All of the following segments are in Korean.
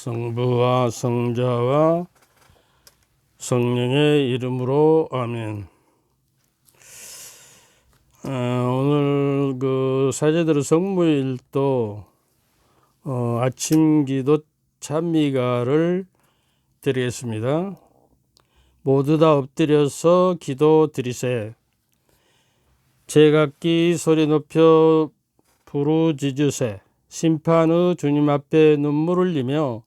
성부와 성자와 성령의 이름으로 아멘. 오늘 사제들의 성무일도 아침 기도 찬미가를 드리겠습니다. 모두 다 엎드려서 기도 드리세. 제각기 소리 높여 부르짖으세. 심판의 주님 앞에 눈물을 흘리며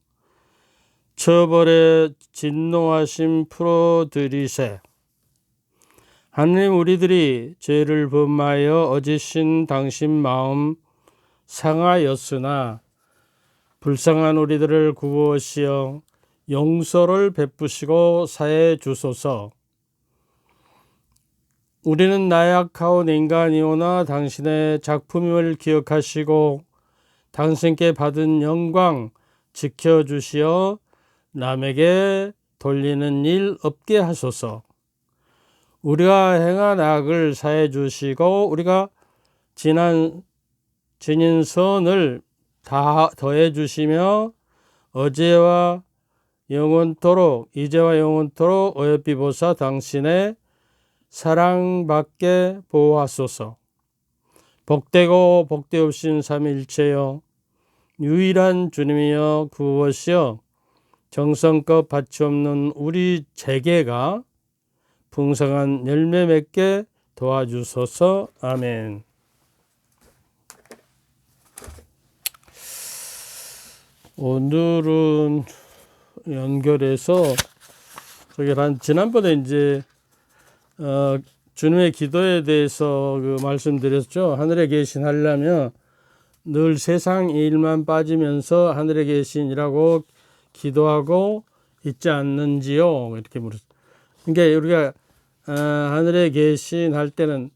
처벌의 진노하심 풀어드리세. 하나님, 우리들이 죄를 범하여 어지신 당신 마음 상하였으나 불쌍한 우리들을 구하시어 용서를 베푸시고 사해 주소서. 우리는 나약하온 인간이오나 당신의 작품임을 기억하시고 당신께 받은 영광 지켜주시어 남에게 돌리는 일 없게 하소서. 우리가 행한 악을 사해 주시고 우리가 지닌 선을 다 더해 주시며 이제와 영원토록 어여삐 보사 당신의 사랑받게 보호하소서. 복되고 복되옵신 삼위일체여 유일한 주님이여 구하시어 정성껏 밭이 없는 우리 재계가 풍성한 열매 맺게 도와주소서. 아멘. 오늘은 연결해서 지난번에 이제 주님의 기도에 대해서 말씀드렸죠. 하늘에 계신 하려면 늘 세상 일만 빠지면서 하늘에 계신이라고 기도하고 있지 않는지요? 이렇게 물었어요. 그러니까 우리가 하늘에 계신 할 때는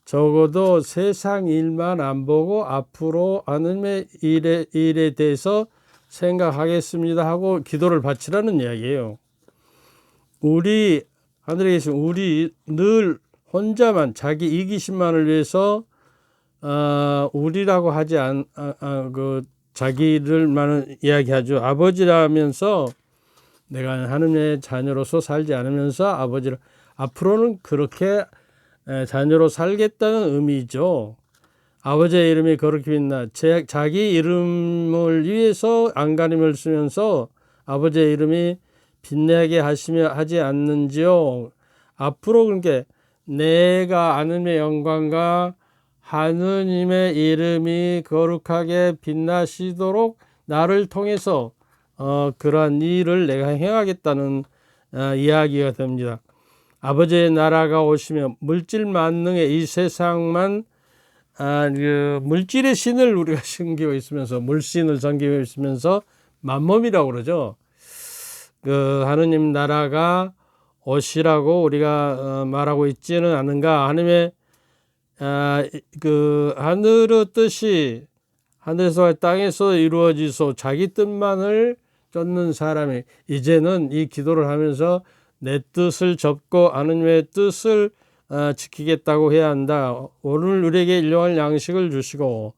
적어도 세상 일만 안 보고 앞으로 하나님의 일에 대해서 생각하겠습니다 하고 기도를 바치라는 이야기예요. 우리 하늘에 계신 우리 늘 혼자만 자기 이기심만을 위해서 우리라고 하지 자기를만 이야기하죠. 아버지라면서 내가 하나님의 자녀로서 살지 않으면서 아버지를 앞으로는 그렇게 자녀로 살겠다는 의미죠. 아버지의 이름이 거룩히 빛나 자기 이름을 위해서 안간힘을 쓰면서 아버지의 이름이 빛나게 하지 않는지요. 앞으로 그러니까 내가 하나님의 영광과 하느님의 이름이 거룩하게 빛나시도록 나를 통해서 그러한 일을 내가 행하겠다는 이야기가 됩니다. 아버지의 나라가 오시면 물질 만능의 이 세상만 물질의 신을 우리가 섬기고 있으면서 물신을 섬기고 있으면서 만몸이라고 그러죠. 하느님 나라가 오시라고 우리가 말하고 있지는 않은가. 하나님의 하늘의 뜻이 하늘에서 땅에서 이루어지소 자기 뜻만을 쫓는 사람이 이제는 이 기도를 하면서 내 뜻을 접고 하느님의 뜻을 지키겠다고 해야 한다. 오늘 우리에게 일용할 양식을 주시고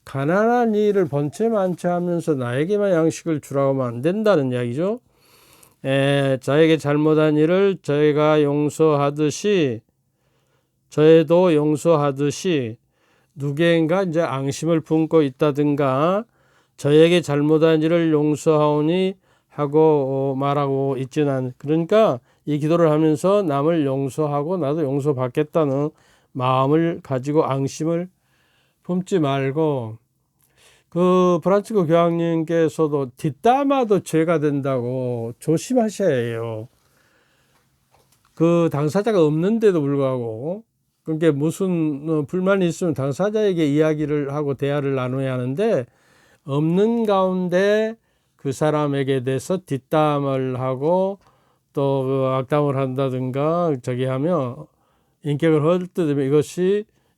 가난한 이를 번체만체 하면서 나에게만 양식을 주라고 하면 안 된다는 이야기죠. 자에게 잘못한 일을 저희가 용서하듯이 저희도 용서하듯이 누구인가 이제 앙심을 품고 있다든가 저에게 잘못한 일을 용서하오니 하고 말하고 있지는 않. 그러니까 이 기도를 하면서 남을 용서하고 나도 용서받겠다는 마음을 가지고 앙심을 품지 말고 프란치스코 교황님께서도 뒷담화도 죄가 된다고 조심하셔야 해요. 당사자가 없는데도 불구하고 그러니까 무슨 불만이 있으면 당사자에게 이야기를 하고 대화를 나눠야 하는데 없는 가운데 그 사람에게 대해서 뒷담을 하고 또 악담을 한다든가 하면 인격을 헐뜯으면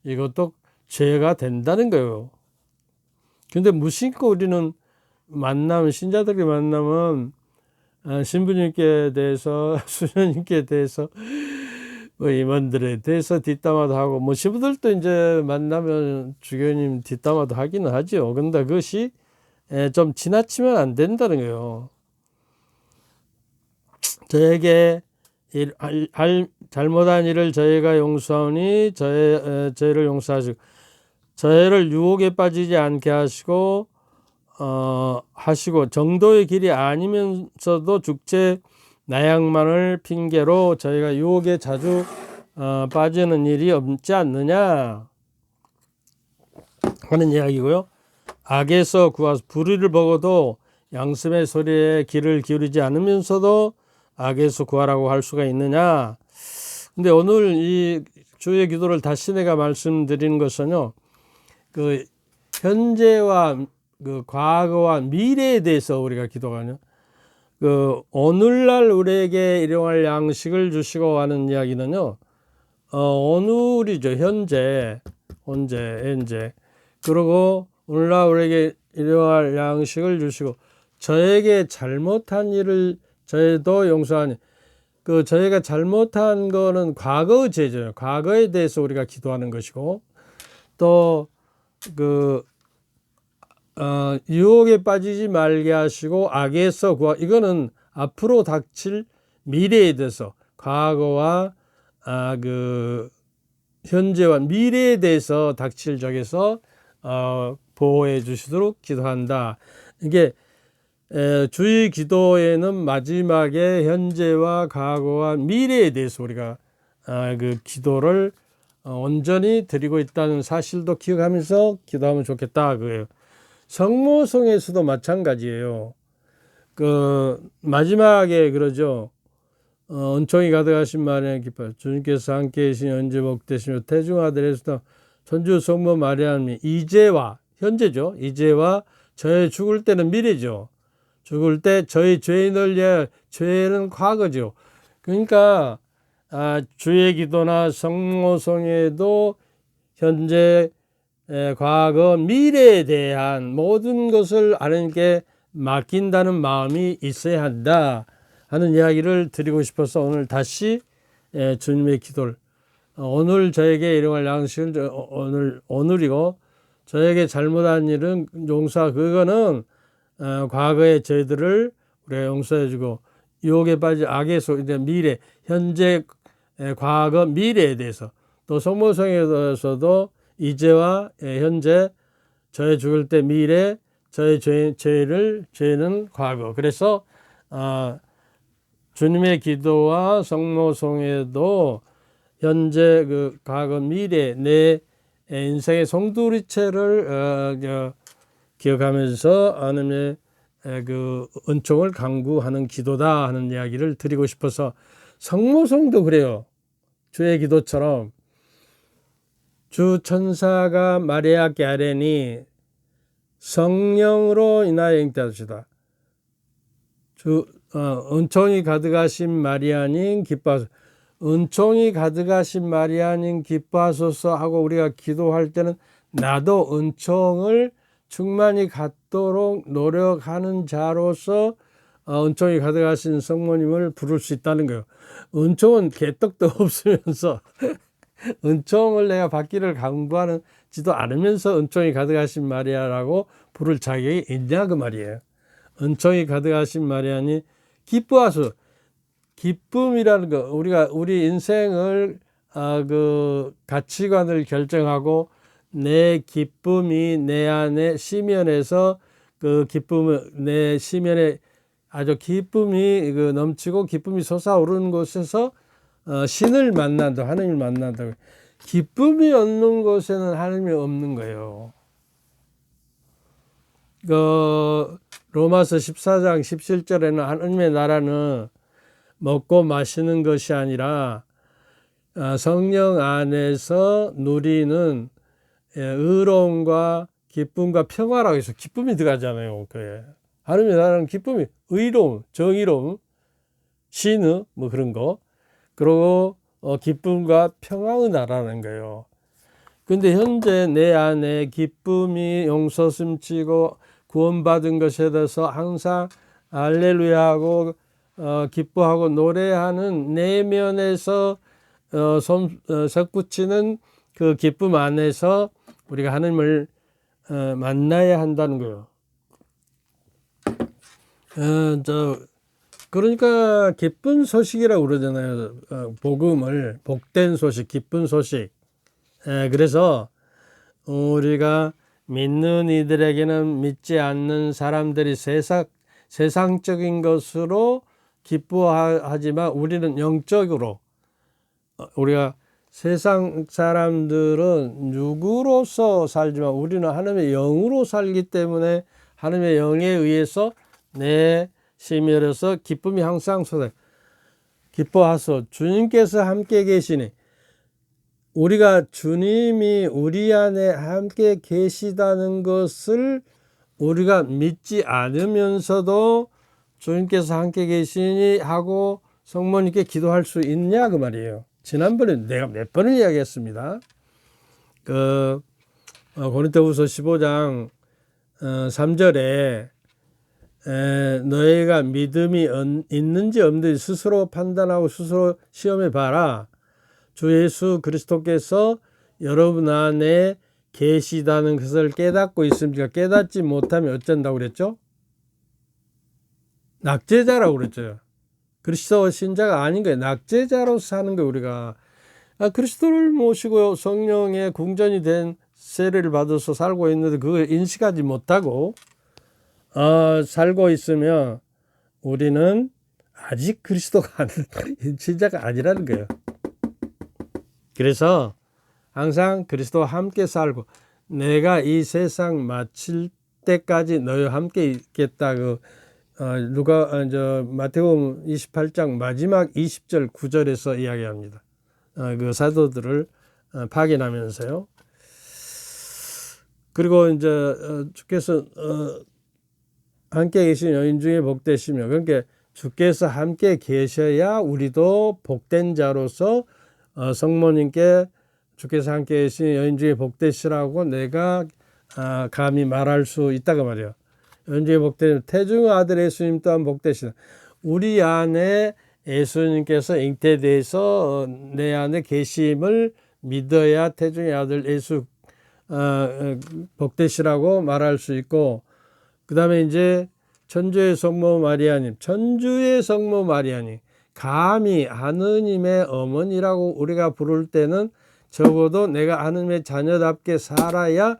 이것도 죄가 된다는 거예요. 근데 무심코 우리는 신자들이 만나면 신부님께 대해서 수녀님께 대해서 임원들에 대해서 뒷담화도 하고 신부들도 이제 만나면 주교님 뒷담화도 하기는 하죠. 근데 그것이 좀 지나치면 안 된다는 거예요. 저에게 잘못한 일을 저희가 용서하니 저의 죄를 용서하시고 저희를 유혹에 빠지지 않게 하시고 하시고 정도의 길이 아니면서도 죽제 나약만을 핑계로 저희가 유혹에 자주 빠지는 일이 없지 않느냐 하는 이야기고요. 악에서 구하소 불의를 보고도 양심의 소리에 귀를 기울이지 않으면서도 악에서 구하라고 할 수가 있느냐. 근데 오늘 이 주의 기도를 다시 내가 말씀드리는 것은요, 그 현재와 그 과거와 미래에 대해서 우리가 기도하냐. 그 오늘날 우리에게 일용할 양식을 주시고 하는 이야기는요, 오늘이죠. 현재. 그리고 오늘날 우리에게 일용할 양식을 주시고 저에게 잘못한 일을 저희도 용서하니. 그 저희가 잘못한 거는 과거의 죄죠. 과거에 대해서 우리가 기도하는 것이고 또 그 유혹에 빠지지 말게 하시고 악에서 이거는 앞으로 닥칠 미래에 대해서 과거와 그 현재와 미래에 대해서 닥칠 적에서 보호해 주시도록 기도한다. 이게 주의 기도에는 마지막에 현재와 과거와 미래에 대해서 우리가 그 기도를 온전히 드리고 있다는 사실도 기억하면서 기도하면 좋겠다 그거예요. 성모성에서도 마찬가지예요. 그 마지막에 그러죠. 은총이 가득하신 마리아 기뻐 주님께서 함께 계시니 언제 복되시며 태중아들에서도 천주 성모 마리아님이 이제와 현재죠. 이제와 저의 죽을 때는 미래죠. 죽을 때 저희 죄인을 위해 죄는 과거죠. 그러니까 주의 기도나 성모성에도 현재, 과거, 미래에 대한 모든 것을 하나님께 맡긴다는 마음이 있어야 한다 하는 이야기를 드리고 싶어서 오늘 다시 주님의 기도를 오늘 저에게 일용할 양식을 오늘이고 저에게 잘못한 일은 용서 그거는 과거의 죄들을 우리가 용서해주고 유혹에 빠진 악에서 이제 미래, 현재, 과거, 미래에 대해서 또 성모성에서도 이제와 현재, 저의 죽을 때 미래, 저의 죄는 과거. 그래서 주님의 기도와 성모성에도 현재, 그 과거, 미래, 내 인생의 송두리째를 기억하면서 하나님의 그 은총을 강구하는 기도다 하는 이야기를 드리고 싶어서 성모성도 그래요. 주의 기도처럼 주 천사가 마리아께 아뢰니 성령으로 인하여 잉태하시다. 은총이 가득하신 마리아님 기뻐하소서. 은총이 가득하신 마리아님 기뻐하소서 하고 우리가 기도할 때는 나도 은총을 충만히 갖도록 노력하는 자로서 은총이 가득하신 성모님을 부를 수 있다는 거예요. 은총은 개떡도 없으면서 은총을 내가 받기를 강구하지도 않으면서 은총이 가득하신 마리아라고 부를 자격이 있냐 그 말이에요. 은총이 가득하신 마리아니 기뻐하소서. 기쁨이라는 거 우리가 우리 인생을 그 가치관을 결정하고 내 기쁨이 내 안에 시면에서 그 기쁨을 내 시면에 아주 기쁨이 그 넘치고 기쁨이 솟아오르는 곳에서 신을 만난다, 하나님을 만난다. 기쁨이 없는 곳에는 하나님이 없는 거예요. 그 로마서 14장 17절에는 하나님의 나라는 먹고 마시는 것이 아니라 성령 안에서 누리는 의로움과 기쁨과 평화라고 해서 기쁨이 들어가잖아요. 그래. 하나님의 나라는 기쁨이 의로움, 정의로움, 신의 뭐 그런 거. 그리고 기쁨과 평화의 나라는 거예요. 근데 현재 내 안에 기쁨이 용서심치고 구원받은 것에 대해서 항상 할렐루야하고 기뻐하고 노래하는 내면에서 섞붙이는 그 기쁨 안에서 우리가 하나님을 만나야 한다는 거예요. 그러니까 기쁜 소식이라고 그러잖아요. 복음을 복된 소식, 기쁜 소식. 그래서 우리가 믿는 이들에게는 믿지 않는 사람들이 세상적인 것으로 기뻐하지만 우리는 영적으로, 우리가 세상 사람들은 육으로서 살지만 우리는 하나님의 영으로 살기 때문에 하나님의 영에 의해서 내 심혈에서 기쁨이 항상 솟아. 기뻐하소. 주님께서 함께 계시니, 우리가 주님이 우리 안에 함께 계시다는 것을 우리가 믿지 않으면서도 주님께서 함께 계시니 하고 성모님께 기도할 수 있냐 그 말이에요. 지난번에 내가 몇 번을 이야기했습니다. 고린도후서 15장 3절에 너희가 믿음이 있는지 없는지 스스로 판단하고 스스로 시험해 봐라. 주 예수 그리스도께서 여러분 안에 계시다는 것을 깨닫고 있습니까? 깨닫지 못하면 어쩐다고 그랬죠? 낙제자라고 그랬죠. 그리스도 신자가 아닌 거예요. 낙제자로서 사는 거예요. 우리가 그리스도를 모시고 성령의 궁전이 된 세례를 받아서 살고 있는데 그걸 인식하지 못하고 살고 있으면 우리는 아직 그리스도가 신자가 아니라는 거예요. 그래서 항상 그리스도와 함께 살고, 내가 이 세상 마칠 때까지 너희와 함께 있겠다. 마태복음 28장 마지막 20절 9절에서 이야기합니다. 그 사도들을 파견하면서요. 그리고 이제 주께서 함께 계신 여인 중에 복되시며, 그러니까 주께서 함께 계셔야 우리도 복된 자로서 성모님께 주께서 함께 계신 여인 중에 복되시라고 내가 감히 말할 수 있다고 말이에요. 여인 중에 복되시면 태중의 아들 예수님 또한 복되시다. 우리 안에 예수님께서 잉태돼서 내 안에 계심을 믿어야 태중의 아들 예수 복되시라고 말할 수 있고, 그 다음에 이제 천주의 성모 마리아님, 감히 하느님의 어머니라고 우리가 부를 때는 적어도 내가 하느님의 자녀답게 살아야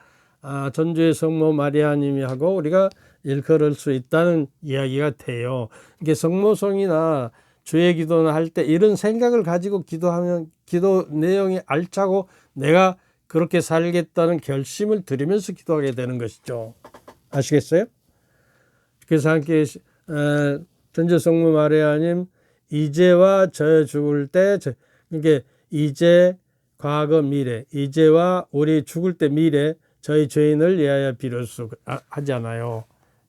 천주의 성모 마리아님이 하고 우리가 일컬을 수 있다는 이야기가 돼요. 이게 성모송이나 주의 기도나 할 때 이런 생각을 가지고 기도하면 기도 내용이 알차고 내가 그렇게 살겠다는 결심을 드리면서 기도하게 되는 것이죠. 아시겠어요? 그래서 함께 천주 성모 마리아님, 이제와 저의 죽을 때, 그러니까 이제, 과거, 미래, 이제와 우리 죽을 때 미래, 저희 죄인을 위하여 비로소 하잖아요.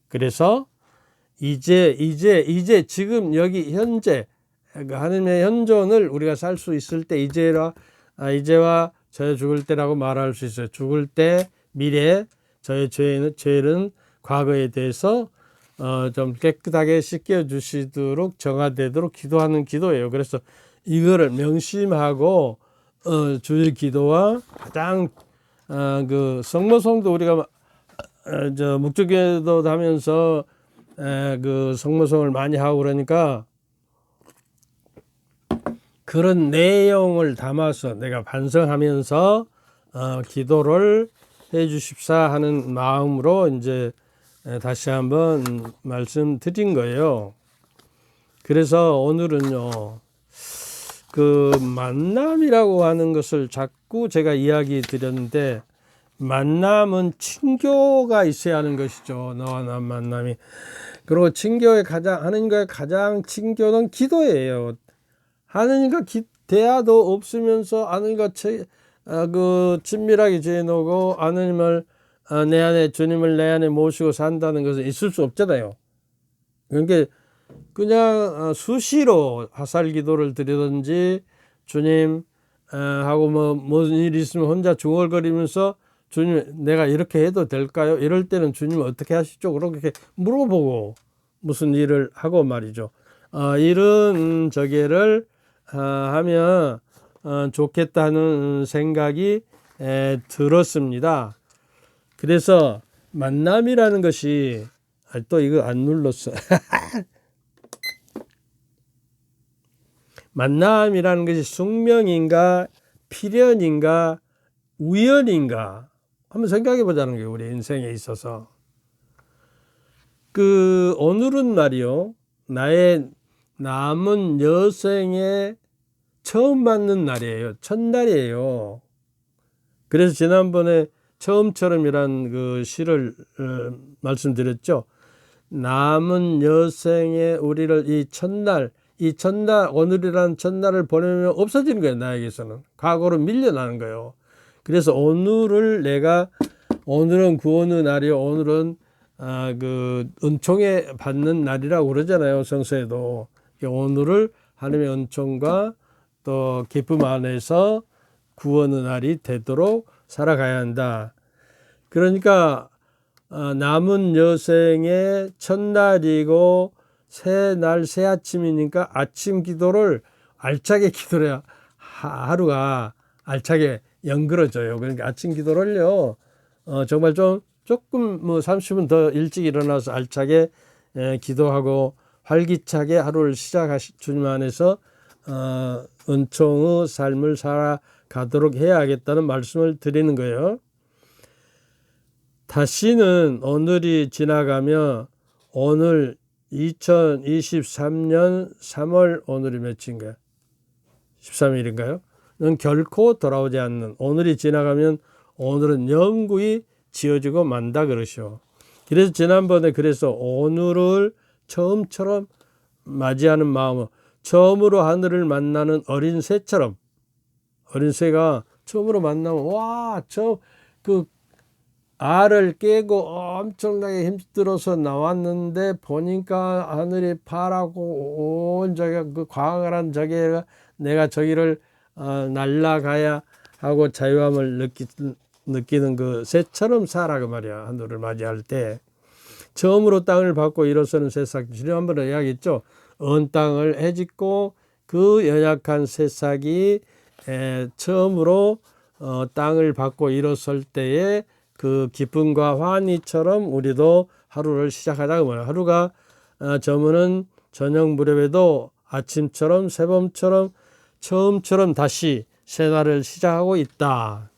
그래서 이제 지금 여기 현재 하나님의 현존을 우리가 살 수 있을 때 이제와 저의 죽을 때라고 말할 수 있어요. 죽을 때 미래, 저의 죄는 과거에 대해서 좀 깨끗하게 씻겨 주시도록 정화되도록 기도하는 기도예요. 그래서 이거를 명심하고 주일 기도와 가장 그 성모송도 우리가 묵주기도 하면서 그 성모송을 많이 하고 그러니까 그런 내용을 담아서 내가 반성하면서 기도를 해 주십사 하는 마음으로 이제 다시 한번 말씀드린 거예요. 그래서 오늘은요, 그 만남이라고 하는 것을 자꾸 제가 이야기 드렸는데, 만남은 친교가 있어야 하는 것이죠. 너와 나 만남이. 그리고 하나님과의 가장 친교는 기도예요. 하나님과 대화도 없으면서 하나님과 친밀하게 지내고 하나님을 주님을 내 안에 모시고 산다는 것은 있을 수 없잖아요. 그러니까 그냥 수시로 화살 기도를 드리든지 주님 하고 무슨 일이 있으면 혼자 중얼거리면서 주님 내가 이렇게 해도 될까요? 이럴 때는 주님 어떻게 하시죠? 그렇게 물어보고 무슨 일을 하고 말이죠. 이런 저기를 하면 좋겠다는 생각이 들었습니다. 그래서 만남이라는 것이 또 이거 안 눌렀어. 만남이라는 것이 숙명인가 필연인가 우연인가 한번 생각해 보자는 거예요. 우리 인생에 있어서. 오늘은 말이요, 나의 남은 여생에 처음 맞는 날이에요. 첫날이에요. 그래서 지난번에 처음처럼이란 그 시를 말씀드렸죠. 남은 여생에 우리를 이 첫날, 오늘이라는 첫날을 보내면 없어지는 거예요. 나에게서는. 과거로 밀려나는 거예요. 그래서 오늘은 그 어느 날이요. 오늘은 은총에 받는 날이라고 그러잖아요. 성서에도. 오늘을 하나님의 은총과 또 기쁨 안에서 구원의 날이 되도록 살아가야 한다. 그러니까 남은 여생의 첫날이고 새 아침이니까 아침 기도를 알차게 기도해야 하루가 알차게 연그러져요. 그러니까 아침 기도를요, 정말 조금 30분 더 일찍 일어나서 알차게 기도하고 활기차게 하루를 주님 안에서 은총의 삶을 살아가도록 해야겠다는 말씀을 드리는 거예요. 다시는 오늘이 지나가며 오늘 2023년 3월 오늘이 몇인가요? 13일인가요? 는 결코 돌아오지 않는, 오늘이 지나가면 오늘은 영구히 지어지고 만다 그러시오. 그래서 지난번에 오늘을 처음처럼 맞이하는 마음으로, 처음으로 하늘을 만나는 어린 새처럼, 어린 새가 처음으로 만나면 알을 깨고 엄청나게 힘들어서 나왔는데 보니까 하늘이 파랗고 온 그 광활한 저기가 내가 저기를 날아가야 하고 자유함을 느끼는 그 새처럼 살아 그 말이야. 하늘을 맞이할 때 처음으로 땅을 밟고 일어서는 새싹, 지난번에 이야기했죠. 언 땅을 헤집고 그 연약한 새싹이 처음으로 땅을 밟고 일어설 때에 그 기쁨과 환희처럼 우리도 하루를 시작하자고 말해요. 하루가 저무는 저녁 무렵에도 아침처럼 새봄처럼 처음처럼 다시 새날을 시작하고 있다.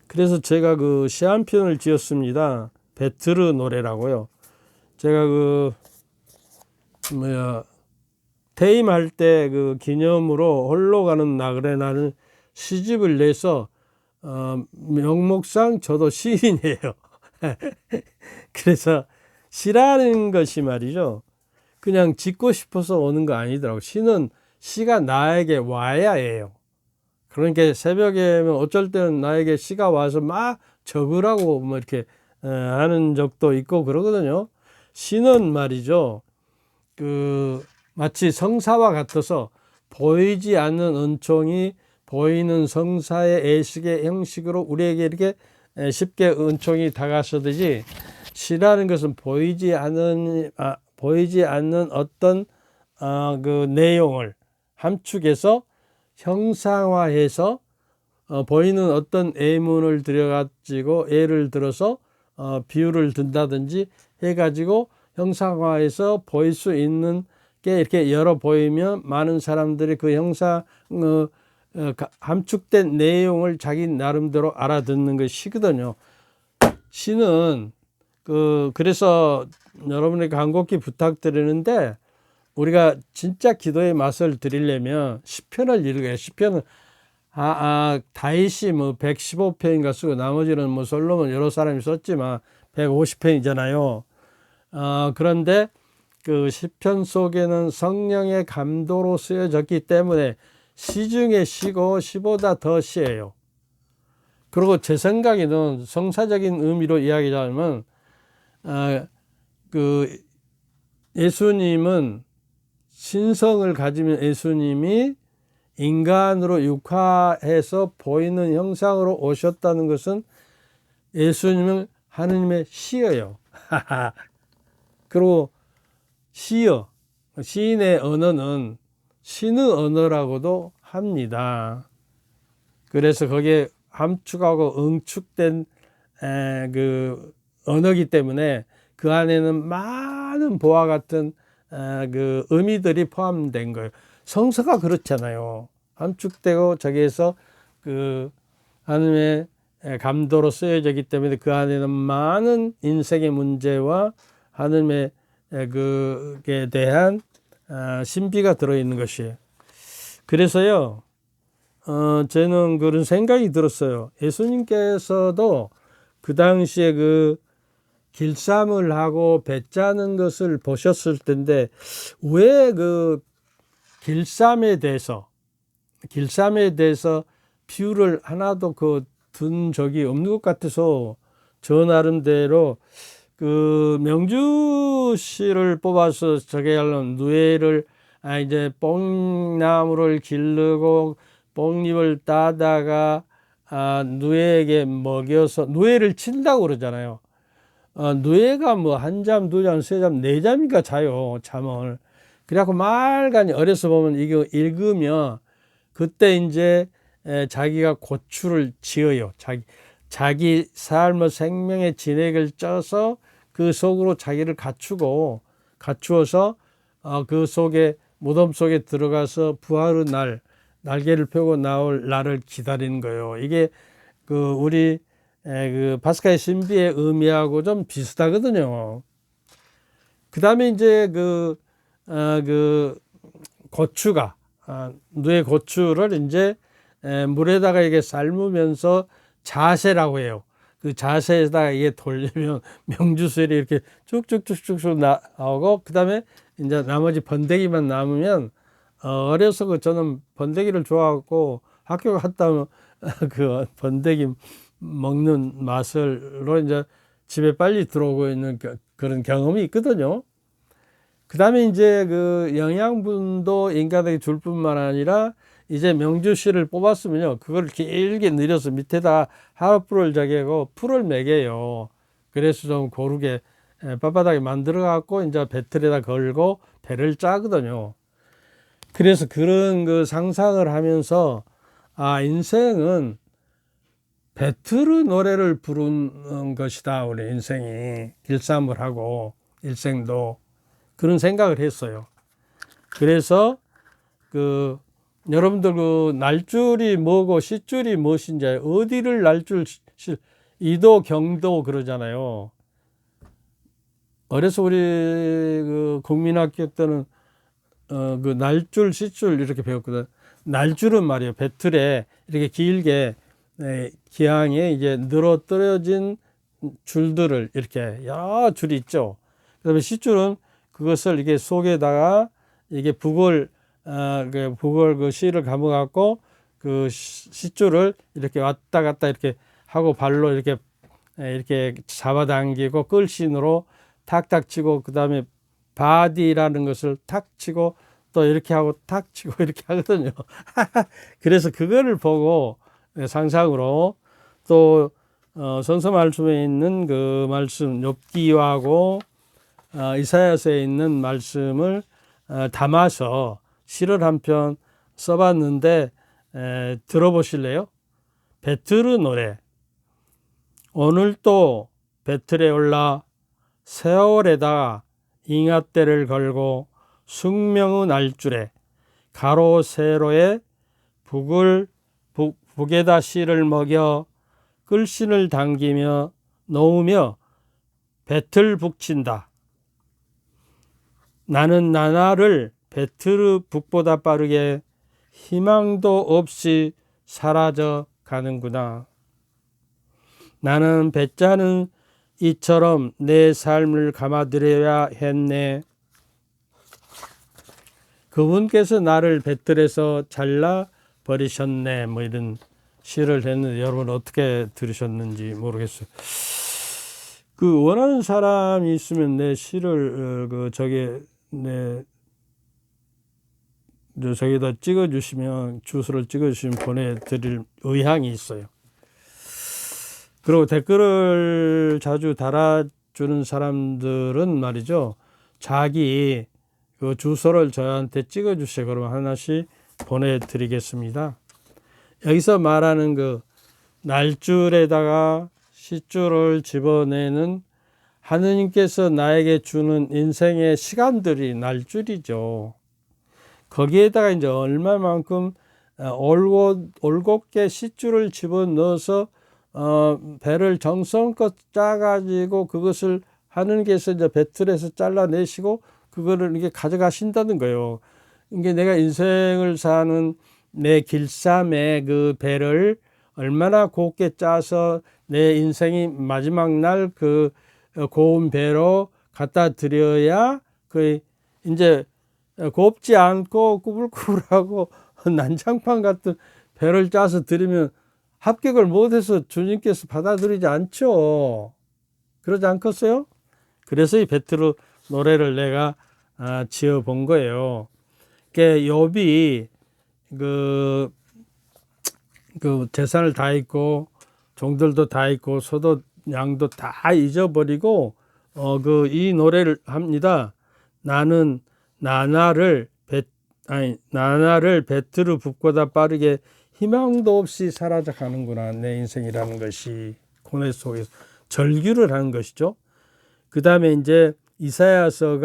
그래서 제가 시 한 편을 지었습니다. 베트르 노래라고요. 제가 퇴임할 때 기념으로 홀로 가는 나그네 나는 시집을 내서 명목상 저도 시인이에요. 그래서 시라는 것이 말이죠, 그냥 짓고 싶어서 오는 거 아니더라고요. 시가 나에게 와야 해요. 그러니까 새벽에면 어쩔 때는 나에게 시가 와서 막 적으라고 이렇게 하는 적도 있고 그러거든요. 시는 말이죠, 마치 성사와 같아서 보이지 않는 은총이 보이는 성사의 애식의 형식으로 우리에게 이렇게 쉽게 은총이 다가서듯이, 시라는 것은 보이지 않는 어떤 그 내용을 함축해서 형상화해서 보이는 어떤 예문을 들여가지고 예를 들어서 비유를 든다든지 해가지고 형상화해서 보일 수 있는 게 이렇게 열어 보이면 많은 사람들이 그 함축된 내용을 자기 나름대로 알아듣는 것이 시거든요. 시는 그래서 여러분에게 간곡히 부탁드리는데, 우리가 진짜 기도의 맛을 드리려면 시편을 읽어요. 시편은 다윗이 115편인가 쓰고 나머지는 솔로몬 여러 사람이 썼지만 150편이잖아요. 그런데 그 시편 속에는 성령의 감도로 쓰여졌기 때문에 시 중에 시고 시보다 더 시예요. 그리고 제 생각에는 성사적인 의미로 이야기하자면 예수님은, 신성을 가지면 예수님이 인간으로 육화해서 보이는 형상으로 오셨다는 것은 예수님은 하느님의 시예요. 그리고 시인의 언어는 신의 언어라고도 합니다. 그래서 거기에 함축하고 응축된 그 언어이기 때문에 그 안에는 많은 보화 같은 그 의미들이 포함된 거예요. 성서가 그렇잖아요. 함축되고 저기에서 그 하나님의 감도로 쓰여졌기 때문에 그 안에는 많은 인생의 문제와 하나님의 그에 대한 신비가 들어있는 것이에요. 그래서요, 저는 그런 생각이 들었어요. 예수님께서도 그 당시에 그 길쌈을 하고 배 짜는 것을 보셨을 텐데, 왜 그 길쌈에 대해서 비유를 하나도 든 적이 없는 것 같아서 저 나름대로 그 명주씨를 뽑아서 저게 하려면 누에를 이제 뽕나무를 기르고 뽕잎을 따다가 누에에게 먹여서 누에를 친다고 그러잖아요. 누에가 뭐 한 잠, 두 잠, 세 잠, 네 잠인가 자요, 잠을. 그래갖고 말간이 어려서 보면 이거 읽으면 그때 이제 자기가 고추를 지어요. 자기 삶의 생명의 진액을 쪄서 그 속으로 자기를 갖추어서 그 속에 무덤 속에 들어가서 부활의 날 날개를 펴고 나올 날을 기다리는 거예요. 이게 그 우리 그 파스카의 신비의 의미하고 좀 비슷하거든요. 그 다음에 이제 그 고추가 누에 고추를 이제 물에다가 이게 삶으면서 자세라고 해요. 그 자세에다가 이게 돌리면 명주술이 이렇게 쭉쭉쭉쭉 나오고 그 다음에 이제 나머지 번데기만 남으면 어려서 저는 번데기를 좋아하고 학교 갔다 오면 그 번데기 먹는 맛으로 이제 집에 빨리 들어오고 있는 그런 경험이 있거든요. 그 다음에 이제 그 영양분도 인간에게 줄 뿐만 아니라 이제 명주씨를 뽑았으면요. 그걸 길게 늘려서 밑에다 하프를 저기하고 풀을 매겨요. 그래서 좀 고르게 빳빳하게 만들어 갖고 이제 배틀에다 걸고 배를 짜거든요. 그래서 그런 그 상상을 하면서 인생은 배틀의 노래를 부르는 것이다. 우리 인생이 길쌈을 하고 일생도 그런 생각을 했어요. 그래서 여러분들 날줄이 뭐고 시줄이 무엇인지 어디를 날줄 이도 경도 그러잖아요. 어려서 우리 국민학교 때는 그 날줄 시줄 이렇게 배웠거든. 날줄은 말이에요. 배틀에 이렇게 길게 기항에 이제 늘어뜨려진 줄들을 이렇게 여러 줄이 있죠. 그다음에 시줄은 그것을 이게 속에다가 이게 북을 그 실을 감아갖고 그 시줄을 이렇게 왔다 갔다 이렇게 하고 발로 이렇게 잡아당기고 끌신으로 탁탁 치고 그 다음에 바디라는 것을 탁 치고 또 이렇게 하고 탁 치고 이렇게 하거든요. 그래서 그거를 보고 상상으로 또 성서 말씀에 있는 그 말씀 욥기하고 이사야서에 있는 말씀을 담아서 시를 한 편 써봤는데 들어보실래요? 배틀의 노래. 오늘도 배틀에 올라 세월에다 잉앗대를 걸고 숙명의 날줄에 가로 세로에 북에다 씨를 먹여 끌신을 당기며 놓으며 배틀 북친다. 나는 나날을 배틀의 북보다 빠르게 희망도 없이 사라져 가는구나. 나는 배짜는 이처럼 내 삶을 감아들여야 했네. 그분께서 나를 배틀에서 잘라 버리셨네. 뭐 이런 시를 했는데 여러분 어떻게 들으셨는지 모르겠어요. 그 원하는 사람이 있으면 내 시를 저기다 찍어주시면 주소를 찍어주시면 보내드릴 의향이 있어요. 그리고 댓글을 자주 달아주는 사람들은 말이죠. 자기 그 주소를 저한테 찍어주세요. 그러면 하나씩 보내드리겠습니다. 여기서 말하는 그 날줄에다가 시줄을 집어내는 하느님께서 나에게 주는 인생의 시간들이 날줄이죠. 거기에다가 이제 얼마만큼 올곧게 싯줄을 집어넣어서 배를 정성껏 짜가지고 그것을 하느님께서 이제 배틀에서 잘라내시고 그거를 이렇게 가져가신다는 거예요. 이게 내가 인생을 사는 내 길쌈의 그 배를 얼마나 곱게 짜서 내 인생이 마지막 날 그 고운 배로 갖다 드려야 그 이제 곱지 않고 꾸불꾸불하고 난장판 같은 배를 짜서 드리면 합격을 못해서 주님께서 받아들이지 않죠. 그러지 않겠어요? 그래서 이 베트로 노래를 내가 지어 본 거예요. 욥이 그 재산을 다 잃고 종들도 다 잃고 소도 양도 다 잊어버리고 이 노래를 합니다. 나는 나날을 배트로 붓고다 빠르게 희망도 없이 사라져가는구나. 내 인생이라는 것이 고뇌 속에서 절규를 하는 것이죠. 그 다음에 이제 이사야서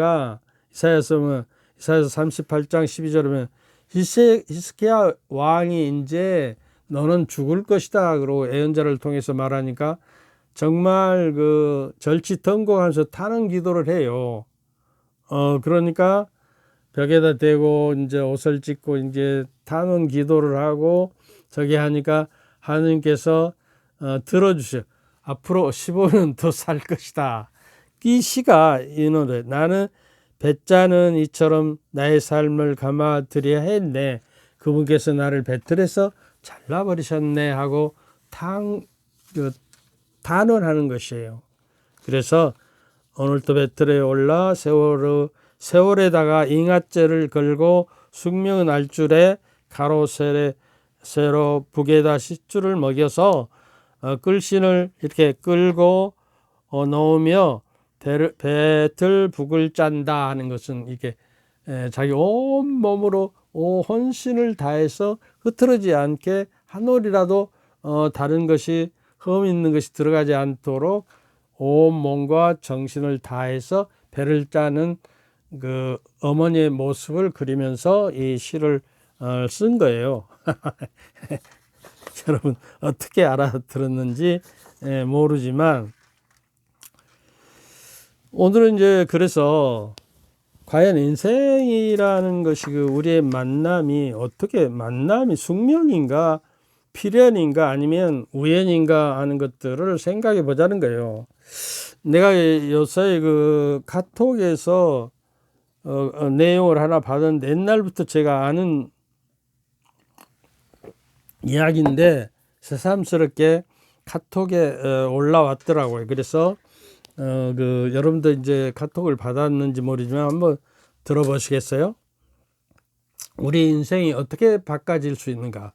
38장 12절에 히스기야 왕이 이제 너는 죽을 것이다 그러고 예언자를 통해서 말하니까 정말 그 절치등공하면서 타는 기도를 해요. 그러니까 벽에다 대고 이제 옷을 찢고 이제 타는 기도를 하고 저기 하니까 하느님께서 들어주셔. 앞으로 15년 더 살 것이다. 이 시가 이 노래. 나는 배짜는 이처럼 나의 삶을 감아드려야 했네. 그분께서 나를 배틀에서 잘라버리셨네 하고 단언하는 것이에요. 그래서 오늘도 배틀에 올라 세월에다가 잉앗째를 걸고 숙명의 날줄에 가로세로 북에다 싯줄을 먹여서 끌신을 이렇게 끌고 놓으며 배틀 북을 짠다 하는 것은 이게 자기 온 몸으로 혼신을 다해서 흐트러지지 않게 한 올이라도 다른 것이 흠 있는 것이 들어가지 않도록 온 몸과 정신을 다해서 배를 짜는 그 어머니의 모습을 그리면서 이 시를 쓴 거예요. 여러분 어떻게 알아들었는지 모르지만 오늘은 이제 그래서 과연 인생이라는 것이 우리의 만남이 어떻게 만남이 숙명인가 필연인가 아니면 우연인가 하는 것들을 생각해 보자는 거예요. 내가 요새 그 카톡에서 내용을 하나 받았는데 옛날부터 제가 아는 이야기인데 새삼스럽게 카톡에 올라왔더라고요. 그래서 여러분들 이제 카톡을 받았는지 모르지만 한번 들어보시겠어요? 우리 인생이 어떻게 바꿔질 수 있는가?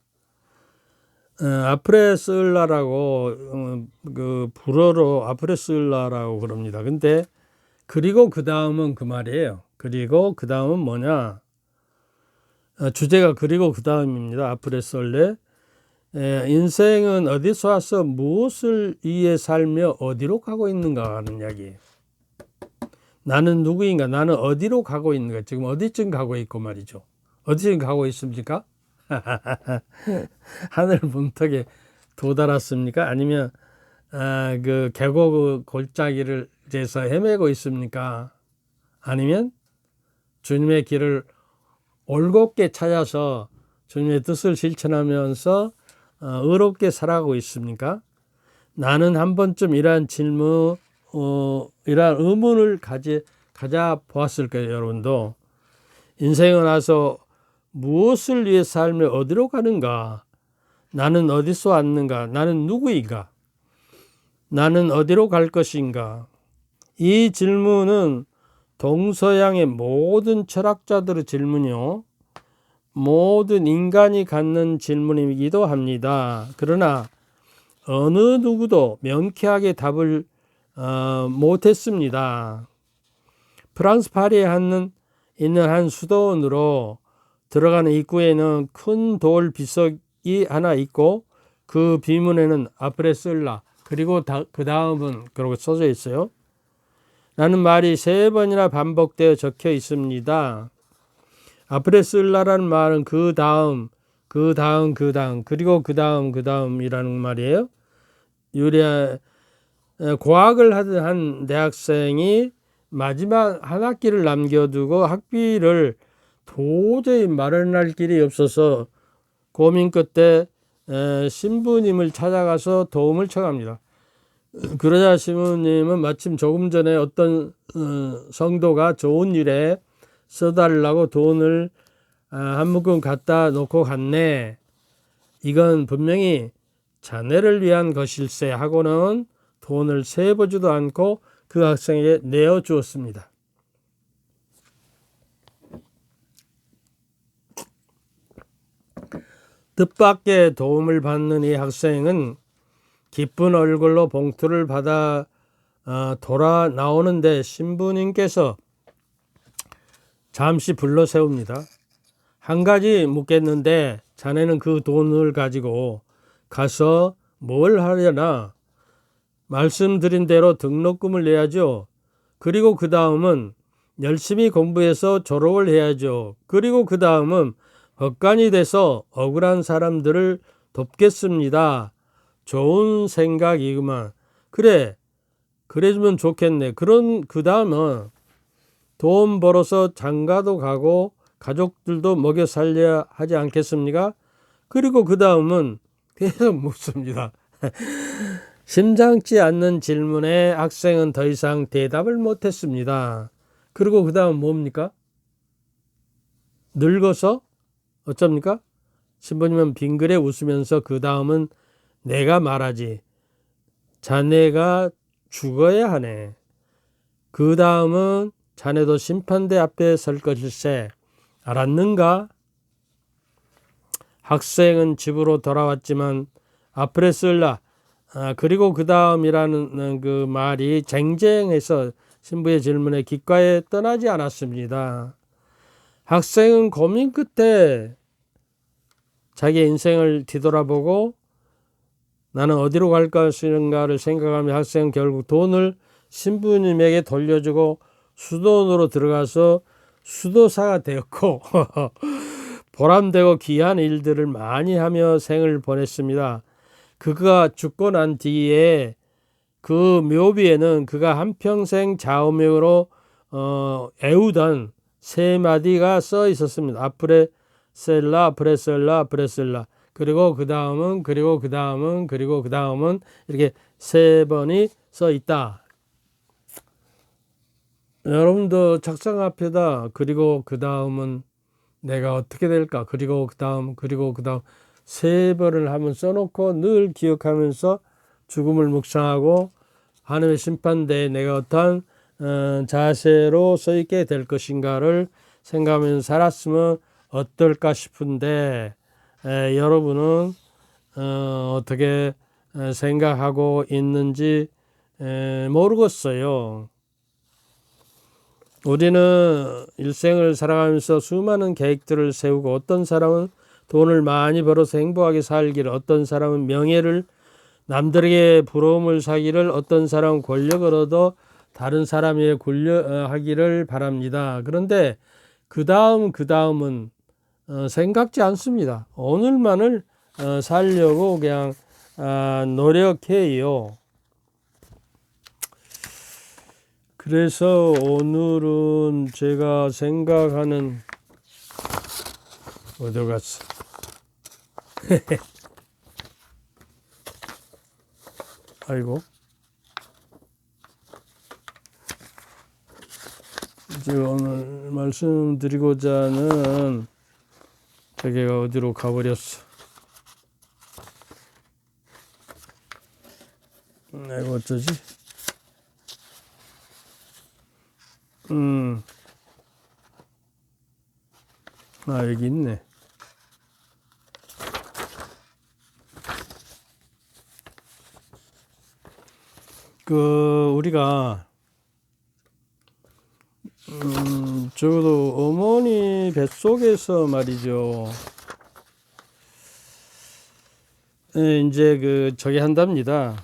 아프레스을라라고 그 불어로 아프레스을라라고 그럽니다. 근데 그리고 그 다음은 그 말이에요. 그리고 그 다음은 뭐냐? 주제가 그리고 그 다음입니다. 아프레스을레. 인생은 어디서 와서 무엇을 위해 살며 어디로 가고 있는가 하는 이야기예요. 나는 누구인가? 나는 어디로 가고 있는가? 지금 어디쯤 가고 있고 말이죠. 어디쯤 가고 있습니까? 하늘 문턱에 도달했습니까? 아니면 그 계곡 골짜기를 해서 헤매고 있습니까? 아니면 주님의 길을 올곧게 찾아서 주님의 뜻을 실천하면서 의롭게 살아가고 있습니까? 나는 한 번쯤 이러한 질문, 이러한 의문을 가져 보았을 거예요, 여러분도. 인생을 와서 무엇을 위해 살며 어디로 가는가? 나는 어디서 왔는가? 나는 누구인가? 나는 어디로 갈 것인가? 이 질문은 동서양의 모든 철학자들의 질문이요. 모든 인간이 갖는 질문이기도 합니다. 그러나 어느 누구도 명쾌하게 답을 못했습니다. 프랑스 파리에 있는 한 수도원으로 들어가는 입구에는 큰 돌 비석이 하나 있고 그 비문에는 아프레슬라 그리고 그 다음은 그러고 써져 있어요. 라는 말이 3번이나 반복되어 적혀 있습니다. 아프레스을라라는 말은 그 다음, 그리고 그 다음이라는 말이에요. 고학을 하던 한 대학생이 마지막 한 학기를 남겨두고 학비를 도저히 마련할 길이 없어서 고민 끝에 신부님을 찾아가서 도움을 청합니다. 그러자 신부님은 마침 조금 전에 어떤 성도가 좋은 일에 써달라고 돈을 한 묶음 갖다 놓고 갔네. 이건 분명히 자네를 위한 것일세 하고는 돈을 세보지도 않고 그 학생에게 내어주었습니다. 뜻밖의 도움을 받는 이 학생은 기쁜 얼굴로 봉투를 받아 돌아 나오는데 신부님께서 잠시 불러 세웁니다. 한 가지 묻겠는데 자네는 그 돈을 가지고 가서 뭘 하려나? 말씀드린 대로 등록금을 내야죠. 그리고 그 다음은 열심히 공부해서 졸업을 해야죠. 그리고 그 다음은 법관이 돼서 억울한 사람들을 돕겠습니다. 좋은 생각이구만. 그래주면 좋겠네. 그 다음은 돈 벌어서 장가도 가고 가족들도 먹여 살려야 하지 않겠습니까? 그리고 그 다음은 계속 묻습니다. 심상치 않는 질문에 학생은 더 이상 대답을 못했습니다. 그리고 그 다음 뭡니까? 늙어서 어쩝니까? 신부님은 빙그레 웃으면서 그 다음은 내가 말하지. 자네가 죽어야 하네. 그 다음은 자네도 심판대 앞에 설 것일세. 알았는가? 학생은 집으로 돌아왔지만 아프레스을라 그리고 그 다음이라는 그 말이 쟁쟁해서 신부의 질문에 귓가에 떠나지 않았습니다. 학생은 고민 끝에 자기 인생을 뒤돌아보고 나는 어디로 갈 것인가를 생각하며 학생은 결국 돈을 신부님에게 돌려주고 수도원으로 들어가서 수도사가 되었고 보람되고 귀한 일들을 많이 하며 생을 보냈습니다. 그가 죽고 난 뒤에 그 묘비에는 그가 한평생 좌우명으로 애우던 3마디가 써 있었습니다. 아프레셀라 그리고 그 다음은 이렇게 3번이 써 있다. 여러분도 책상 앞에다 그리고 그 다음은 내가 어떻게 될까? 그리고 그 다음 3번을 한번 써놓고 늘 기억하면서 죽음을 묵상하고 하나님의 심판대에 내가 어떠한 자세로 서 있게 될 것인가를 생각하면서 살았으면 어떨까 싶은데 여러분은 어떻게 생각하고 있는지 모르겠어요. 우리는 일생을 살아가면서 수많은 계획들을 세우고 어떤 사람은 돈을 많이 벌어서 행복하게 살기를, 어떤 사람은 명예를 남들에게 부러움을 사기를, 어떤 사람은 권력을 얻어 다른 사람에게 굴려하기를 바랍니다. 그런데 그 다음은 생각지 않습니다. 오늘만을 살려고 그냥 노력해요. 그래서 오늘은 제가 생각하는 어디 갔어? 아이고. 이제 오늘 말씀드리고자 하는 저기가 어디로 가버렸어? 이거 어쩌지? 여기 있네. 우리가 적어도 어머니 뱃속에서 말이죠. 이제 저기 한답니다.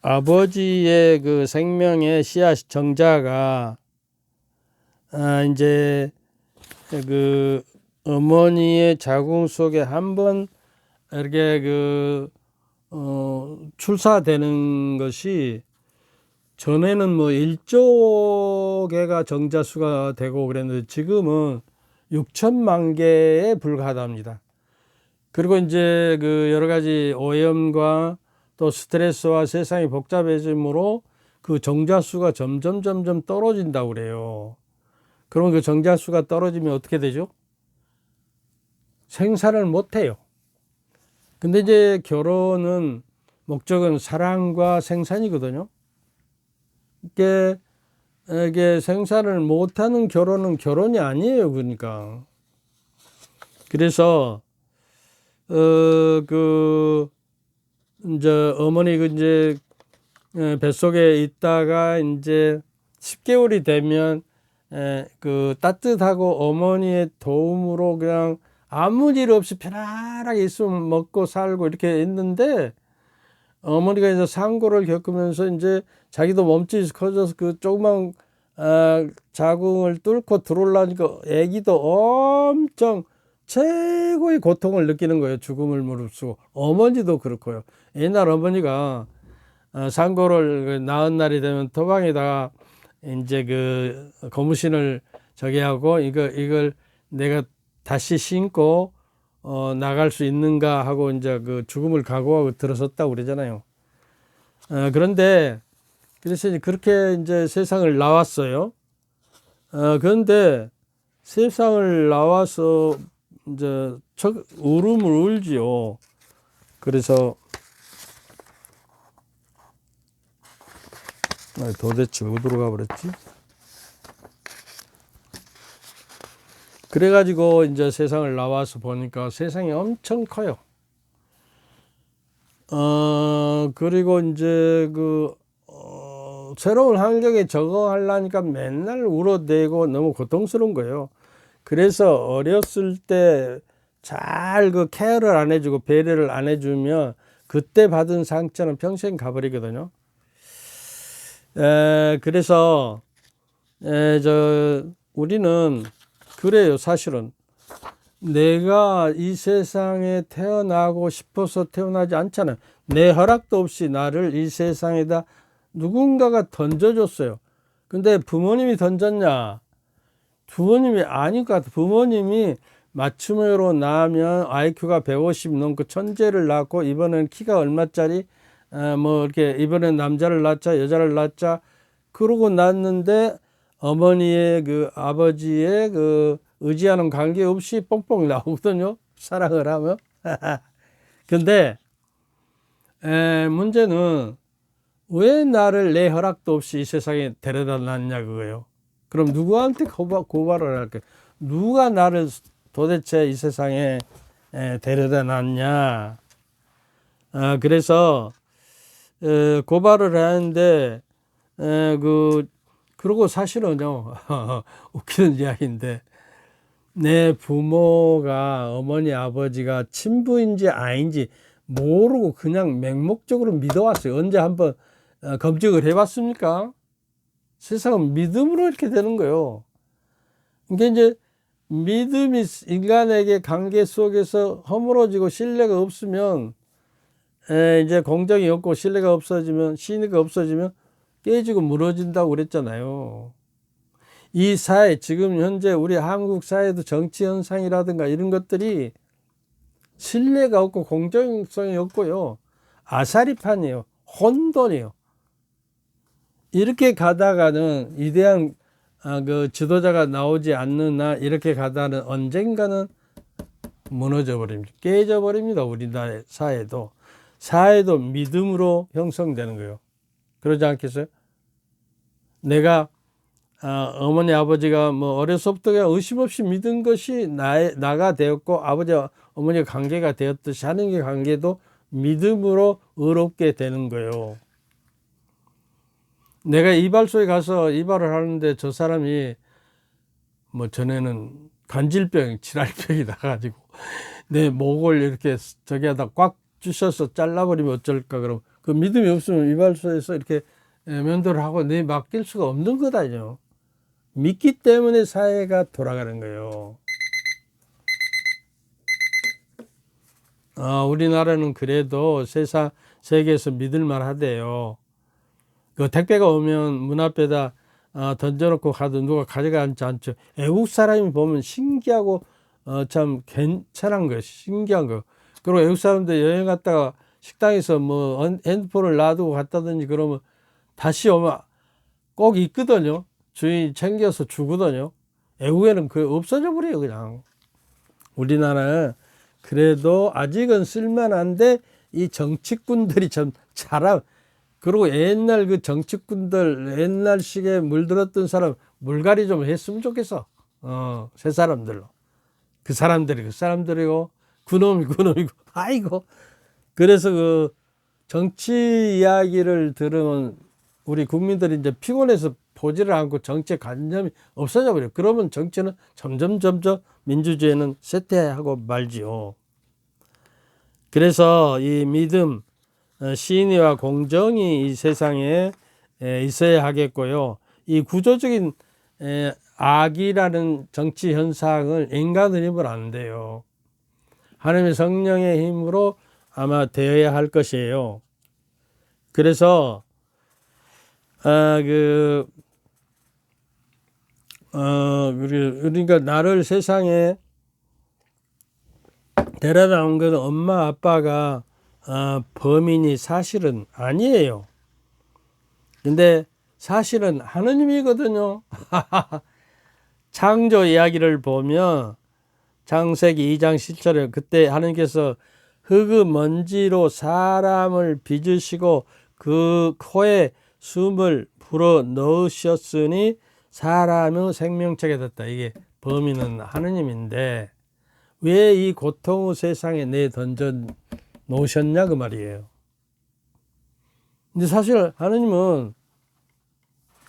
아버지의 그 생명의 씨앗 정자가 이제 그 어머니의 자궁 속에 한번 이렇게 출사되는 것이 전에는 뭐 1조 개가 정자수가 되고 그랬는데 지금은 6천만 개에 불과하답니다. 그리고 이제 그 여러 가지 오염과 또 스트레스와 세상이 복잡해짐으로 그 정자수가 점점 떨어진다고 그래요. 그러면 그 정자수가 떨어지면 어떻게 되죠? 생산을 못 해요. 근데 이제 결혼은 목적은 사랑과 생산이거든요. 이게 생산을 못하는 결혼은 결혼이 아니에요. 그러니까. 그래서 이제 어머니 이제 뱃속에 있다가 이제 10개월이 되면 그 따뜻하고 어머니의 도움으로 그냥 아무 일 없이 편안하게 있으면 먹고 살고 이렇게 있는데 어머니가 이제 상고를 겪으면서 이제 자기도 몸집이 커져서 그 조그만 자궁을 뚫고 들어오려니까 아기도 엄청 최고의 고통을 느끼는 거예요. 죽음을 무릅쓰고. 어머니도 그렇고요. 옛날 어머니가 상고를 낳은 날이 되면 토방에다가 이제 그 고무신을 저기 하고 이걸 내가 다시 신고 나갈 수 있는가 하고 이제 그 죽음을 각오하고 들어섰다고 그러잖아요. 그런데 그래서 이제 그렇게 이제 세상을 나왔어요. 그런데 세상을 나와서 이제 울음을 울지요. 그래서 도대체 어디로 가버렸지? 그래가지고 이제 세상을 나와서 보니까 세상이 엄청 커요. 그리고 이제 새로운 환경에 적응하려니까 맨날 울어대고 너무 고통스러운 거예요. 그래서 어렸을 때 잘 그 케어를 안 해주고 배려를 안 해주면 그때 받은 상처는 평생 가버리거든요. 그래서 우리는 그래요. 사실은 내가 이 세상에 태어나고 싶어서 태어나지 않잖아요. 내 허락도 없이 나를 이 세상에다 누군가가 던져줬어요. 근데 부모님이 던졌냐? 부모님이 아닐 것 같아. 부모님이 맞춤으로 낳으면 IQ가 150 넘고 천재를 낳고 이번엔 키가 얼마짜리 뭐 이렇게 이번엔 남자를 낳자 여자를 낳자 그러고 낳았는데 어머니의 그 아버지의 그 의지하는 관계없이 뽕뽕 나오거든요. 사랑을 하면. 근데 문제는 왜 나를 내 허락도 없이 이 세상에 데려다 놨냐 그거예요. 그럼 누구한테 고발을 할까요? 누가 나를 도대체 이 세상에 데려다 놨냐. 그래서 고발을 하는데 그리고 사실은요 웃기는 이야기인데 내 부모가 어머니 아버지가 친부인지 아닌지 모르고 그냥 맹목적으로 믿어왔어요. 언제 한번 검증을 해봤습니까? 세상은 믿음으로 이렇게 되는 거예요. 이게 이제 믿음이 인간에게 관계 속에서 허물어지고 신뢰가 없으면 이제 공정이 없고 신뢰가 없어지면 신의가 없어지면 깨지고 무너진다고 그랬잖아요. 이 사회 지금 현재 우리 한국 사회도 정치 현상이라든가 이런 것들이 신뢰가 없고 공정성이 없고요. 아사리판이에요. 혼돈이에요. 이렇게 가다가는 위대한 그 지도자가 나오지 않는 한 이렇게 가다는 언젠가는 무너져 버립니다. 깨져 버립니다. 우리나라 사회도 믿음으로 형성되는 거예요. 그러지 않겠어요? 내가 어머니 아버지가 뭐 어려서부터 그냥 의심 없이 믿은 것이 나가 되었고 아버지와 어머니가 관계가 되었듯이 하는 게 관계도 믿음으로 의롭게 되는 거예요. 내가 이발소에 가서 이발을 하는데 저 사람이 뭐 전에는 관질병, 질환병이 나가지고 내 목을 이렇게 저기 하다 꽉 주셔서 잘라버리면 어쩔까 그럼 그 믿음이 없으면 이발소에서 이렇게 면도를 하고 내 맡길 수가 없는 거다요. 믿기 때문에 사회가 돌아가는 거예요. 우리나라는 그래도 세계에서 믿을만 하대요. 그 택배가 오면 문 앞에다 던져놓고 가도 누가 가져가지 않죠. 외국 사람이 보면 신기하고 참 괜찮은 거예요. 신기한 거. 그리고 외국 사람들 여행 갔다가 식당에서 뭐 핸드폰을 놔두고 갔다든지 그러면 다시 오면 꼭 있거든요. 주인이 챙겨서 주거든요. 외국에는 그 없어져 버려요, 그냥. 우리나라는 그래도 아직은 쓸만한데 이 정치꾼들이 참 그리고 옛날 그 정치꾼들 옛날식에 물들었던 사람 물갈이 좀 했으면 좋겠어. 새 사람들로. 그 사람들이고 그놈이고 아이고. 그래서 그 정치 이야기를 들으면 우리 국민들이 이제 피곤해서 보지를 않고 정치에 관념이 없어져 버려요. 그러면 정치는 점점 민주주의는 쇠퇴하고 말지요. 그래서 이 믿음, 신의와 공정이 이 세상에 있어야 하겠고요. 이 구조적인 악이라는 정치 현상을 인간의 힘으로 안 돼요. 하나님의 성령의 힘으로 아마 되어야 할 것이에요. 그래서 그러니까 나를 세상에 데려다 온 것은 엄마 아빠가 범인이 사실은 아니에요. 근데 사실은 하느님이거든요. 창조 이야기를 보면 창세기 2장 7절에 그때 하느님께서 흙의 먼지로 사람을 빚으시고 그 코에 숨을 불어 넣으셨으니 사람의 생명책에 됐다. 이게 범인은 하느님인데 왜 이 고통의 세상에 내 던져 놓으셨냐 그 말이에요. 근데 사실 하느님은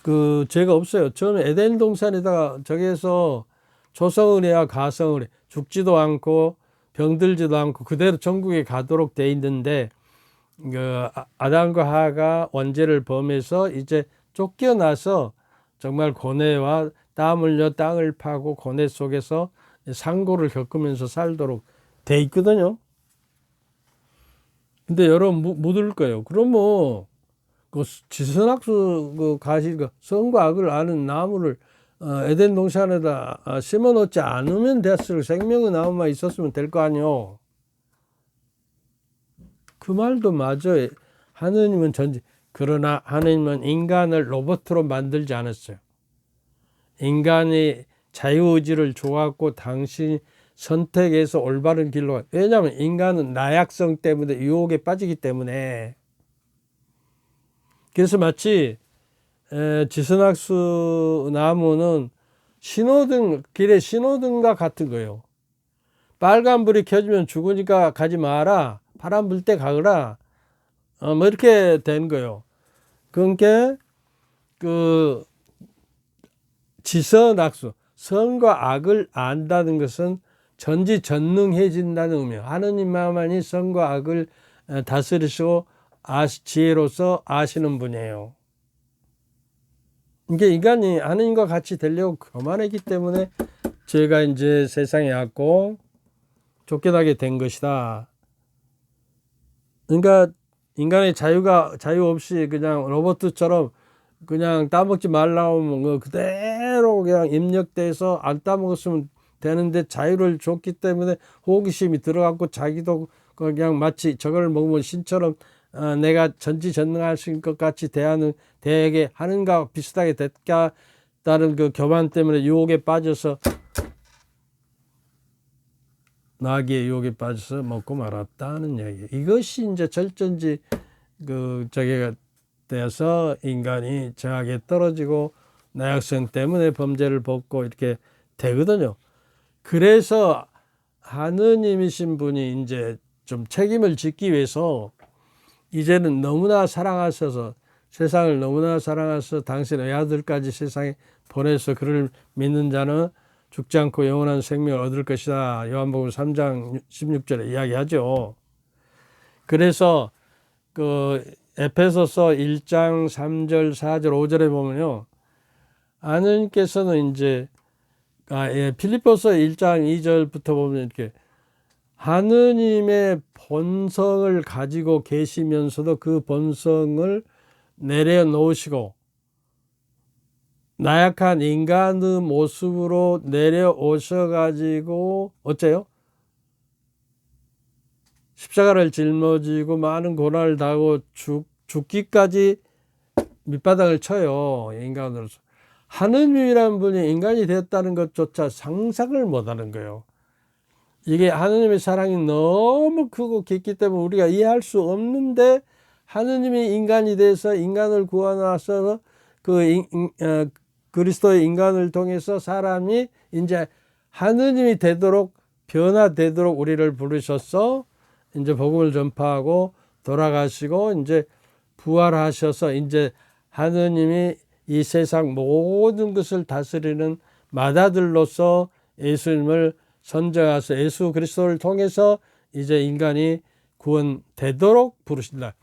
그 죄가 없어요. 처음에 에덴 동산에다가 저기에서 초성을 해야 가성을 해. 죽지도 않고 병들지도 않고 그대로 천국에 가도록 돼 있는데 그 아담과 하가 원죄를 범해서 이제 쫓겨나서 정말 고뇌와 땀 흘려 땅을 파고 고뇌 속에서 상고를 겪으면서 살도록 돼 있거든요. 근데 여러분 묻을 거예요. 그럼 뭐 그 지선학수 그 가시 그 선과 악을 아는 나무를 에덴 동산에다 심어 놓지 않으면 됐을 생명의 나무만 있었으면 될 거 아니요. 그 말도 맞아요. 하느님은 그러나 하느님은 인간을 로봇으로 만들지 않았어요. 인간이 자유의지를 줘갖고 당신이 선택해서 올바른 길로 왜냐하면 인간은 나약성 때문에 유혹에 빠지기 때문에 그래서 마치 지선학수 나무는 길에 신호등과 같은 거예요. 빨간불이 켜지면 죽으니까 가지 마라. 파란 불 때 가거라. 뭐 이렇게 된 거예요. 그러니까 그 지선학수 선과 악을 안다는 것은 전지전능해진다는 의미예요. 하느님만이 선과 악을 다스리시고 지혜로서 아시는 분이에요. 이게 인간이 하느님과 같이 되려고 교만했기 때문에 죄가 이제 세상에 왔고 쫓겨나게 된 것이다. 그러니까 인간의 자유 없이 그냥 로봇처럼 그냥 따먹지 말라고 하면 그대로 그냥 입력돼서 안 따먹었으면 되는데 자유를 줬기 때문에 호기심이 들어갔고 자기도 그냥 마치 저걸 먹으면 신처럼 내가 전지전능하신 것 같이 대하게 하는가 비슷하게 됐다는 그 교만 때문에 유혹에 빠져서 나귀의 유혹에 빠져서 먹고 말았다는 얘기. 이것이 이제 절전지 저기가 되어서 인간이 죄악에 떨어지고 나약성 때문에 범죄를 벗고 이렇게 되거든요. 그래서 하느님이신 분이 이제 좀 책임을 짓기 위해서 이제는 너무나 사랑하셔서 세상을 너무나 사랑하셔서 당신의 아들까지 세상에 보내서 그를 믿는 자는 죽지 않고 영원한 생명을 얻을 것이다. 요한복음 3장 16절에 이야기하죠. 그래서 에베소서 1장 3절, 4절, 5절에 보면요. 하느님께서는 이제 빌립보서 1장 2절부터 보면 이렇게 하느님의 본성을 가지고 계시면서도 그 본성을 내려놓으시고 나약한 인간의 모습으로 내려오셔가지고 어째요? 십자가를 짊어지고 많은 고난을 당하고 죽기까지 밑바닥을 쳐요. 인간으로서. 하느님이라는 분이 인간이 되었다는 것조차 상상을 못하는 거예요. 이게 하느님의 사랑이 너무 크고 깊기 때문에 우리가 이해할 수 없는데 하느님이 인간이 돼서 인간을 구원하셔서 그리스도의 인간을 통해서 사람이 이제 하느님이 되도록 변화되도록 우리를 부르셔서 이제 복음을 전파하고 돌아가시고 이제 부활하셔서 이제 하느님이 이 세상 모든 것을 다스리는 맏아들로서 예수님을 선정하셔서 예수 그리스도를 통해서 이제 인간이 구원되도록 부르신다.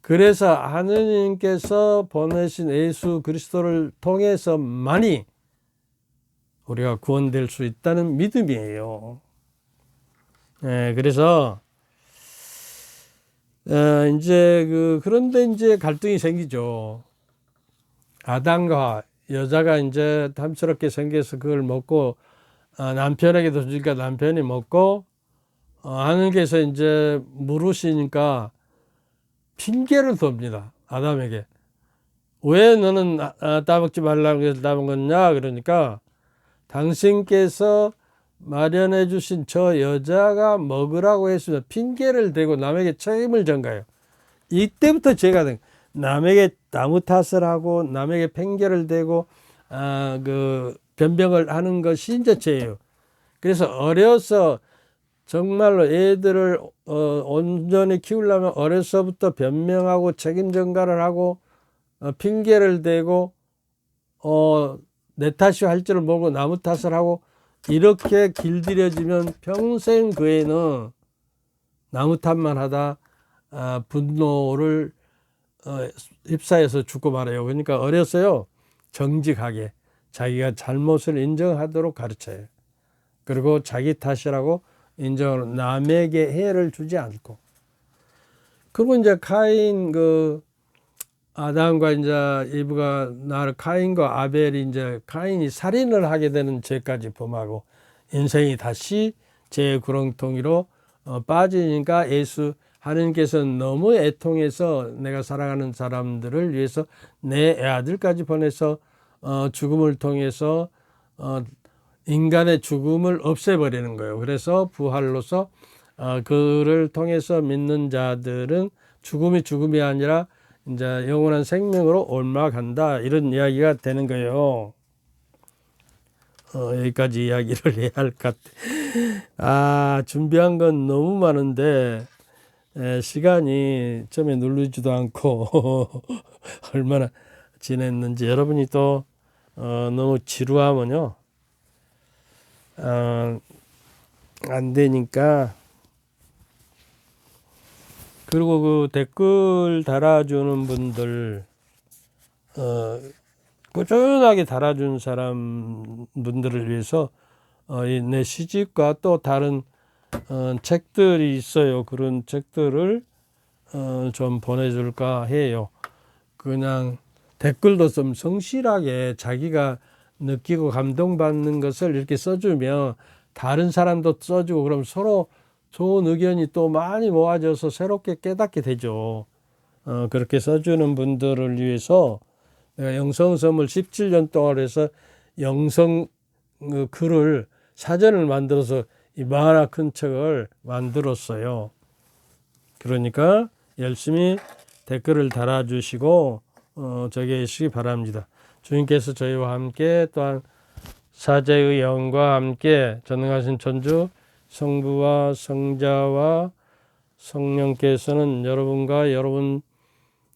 그래서 하느님께서 보내신 예수 그리스도를 통해서만이 우리가 구원될 수 있다는 믿음이에요. 그래서 그런데 이제 갈등이 생기죠. 아담과 여자가 이제 탐스럽게 생겨서 그걸 먹고 남편에게도 주니까 남편이 먹고 하느님께서 이제 물으시니까 핑계를 댑니다. 아담에게. 왜 너는 따먹지 말라고 해서 따먹었냐? 그러니까 당신께서 마련해 주신 저 여자가 먹으라고 했으면 핑계를 대고 남에게 책임을 전 거예요. 이때부터 죄가 된 거예요. 남에게 나무 탓을 하고 남에게 핑계를 대고 변명을 하는 것이 이제 죄예요. 그래서 어려서 정말로 애들을 온전히 키우려면 어려서부터 변명하고 책임 전가를 하고 핑계를 대고 내 탓이 할 줄을 모르고 나무 탓을 하고 이렇게 길들여지면 평생 그 애는 나무 탓만 하다 분노를 휩싸여서 죽고 말아요. 그러니까 어려서요 정직하게 자기가 잘못을 인정하도록 가르쳐요. 그리고 자기 탓이라고 인정하고 남에게 해를 주지 않고. 그리고 이제 카인 아담과 이제 이브가 카인과 아벨이 이제 카인이 살인을 하게 되는 죄까지 범하고 인생이 다시 죄의 구렁텅이로 빠지니까 하느님께서는 너무 애통해서 내가 사랑하는 사람들을 위해서 내 애아들까지 보내서 죽음을 통해서 인간의 죽음을 없애버리는 거예요. 그래서 부활로서 그를 통해서 믿는 자들은 죽음이 아니라 이제 영원한 생명으로 옮아간다. 이런 이야기가 되는 거예요. 여기까지 이야기를 해야 할 것 같아. 준비한 건 너무 많은데 시간이 처음에 누르지도 않고 얼마나 지냈는지 여러분이 또 너무 지루하면요 안 되니까. 그리고 그 댓글 달아주는 분들 꾸준하게 달아준 분들을 위해서 내 시집과 또 다른 책들이 있어요. 그런 책들을 좀 보내줄까 해요. 그냥 댓글도 좀 성실하게 자기가 느끼고 감동받는 것을 이렇게 써주면 다른 사람도 써주고 그럼 서로 좋은 의견이 또 많이 모아져서 새롭게 깨닫게 되죠. 그렇게 써주는 분들을 위해서 내가 영성 선물 17년 동안 해서 영성 글을 사전을 만들어서 이만한 큰 책을 만들었어요. 그러니까 열심히 댓글을 달아주시고 저기 계시기 바랍니다. 주님께서 저희와 함께 또한 사제의 영과 함께 전능하신 천주 성부와 성자와 성령께서는 여러분과 여러분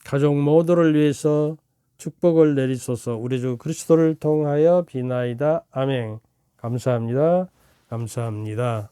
가족 모두를 위해서 축복을 내리소서. 우리 주 그리스도를 통하여 비나이다. 아멘. 감사합니다. 감사합니다.